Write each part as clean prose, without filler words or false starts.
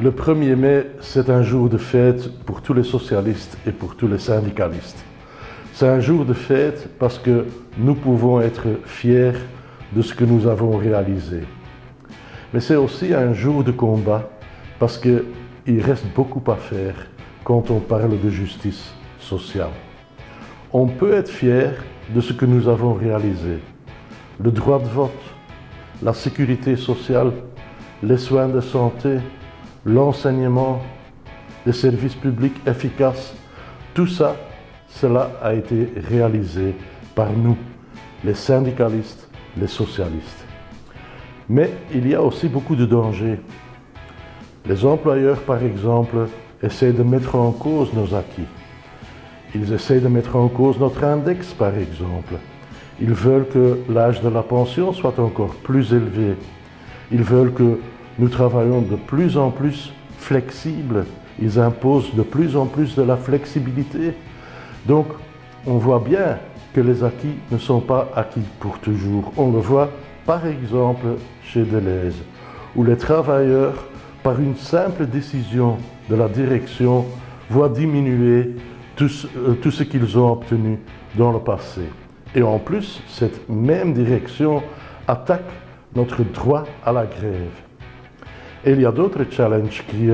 Le 1er mai, c'est un jour de fête pour tous les socialistes et pour tous les syndicalistes. C'est un jour de fête parce que nous pouvons être fiers de ce que nous avons réalisé. Mais c'est aussi un jour de combat parce qu'il reste beaucoup à faire quand on parle de justice sociale. On peut être fier de ce que nous avons réalisé. Le droit de vote, la sécurité sociale, les soins de santé, l'enseignement, les services publics efficaces, tout ça, cela a été réalisé par nous, les syndicalistes, les socialistes. Mais il y a aussi beaucoup de dangers. Les employeurs, par exemple, essaient de mettre en cause nos acquis. Ils essaient de mettre en cause notre index, par exemple. Ils veulent que l'âge de la pension soit encore plus élevé. Ils veulent que nous travaillons de plus en plus flexibles. Ils imposent de plus en plus de la flexibilité. Donc, on voit bien que les acquis ne sont pas acquis pour toujours. On le voit, par exemple, chez Deleuze, où les travailleurs, par une simple décision de la direction, voient diminuer tout ce qu'ils ont obtenu dans le passé. Et en plus, cette même direction attaque notre droit à la grève. Et il y a d'autres challenges qui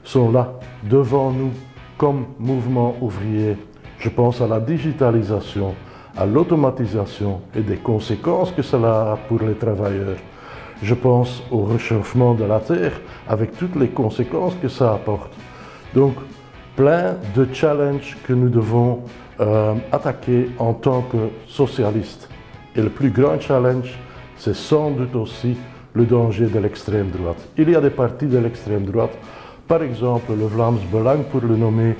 sont là, devant nous, comme mouvement ouvrier. Je pense à la digitalisation, à l'automatisation et des conséquences que cela a pour les travailleurs. Je pense au réchauffement de la Terre, avec toutes les conséquences que ça apporte. Donc, plein de challenges que nous devons attaquer en tant que socialistes. Et le plus grand challenge, c'est sans doute aussi le danger de l'extrême droite. Il y a des partis de l'extrême droite, par exemple le Vlaams Belang pour le nommer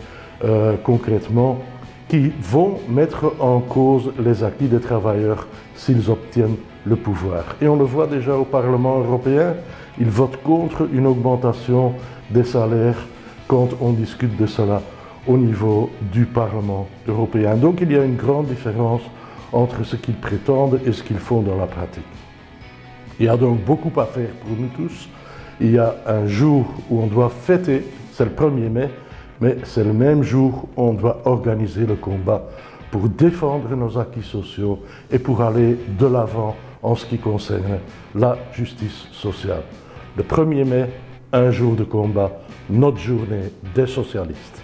concrètement, qui vont mettre en cause les acquis des travailleurs s'ils obtiennent le pouvoir. Et on le voit déjà au Parlement européen, ils votent contre une augmentation des salaires quand on discute de cela au niveau du Parlement européen. Donc il y a une grande différence entre ce qu'ils prétendent et ce qu'ils font dans la pratique. Il y a donc beaucoup à faire pour nous tous. Il y a un jour où on doit fêter, c'est le 1er mai, mais c'est le même jour où on doit organiser le combat pour défendre nos acquis sociaux et pour aller de l'avant en ce qui concerne la justice sociale. Le 1er mai, un jour de combat, notre journée des socialistes.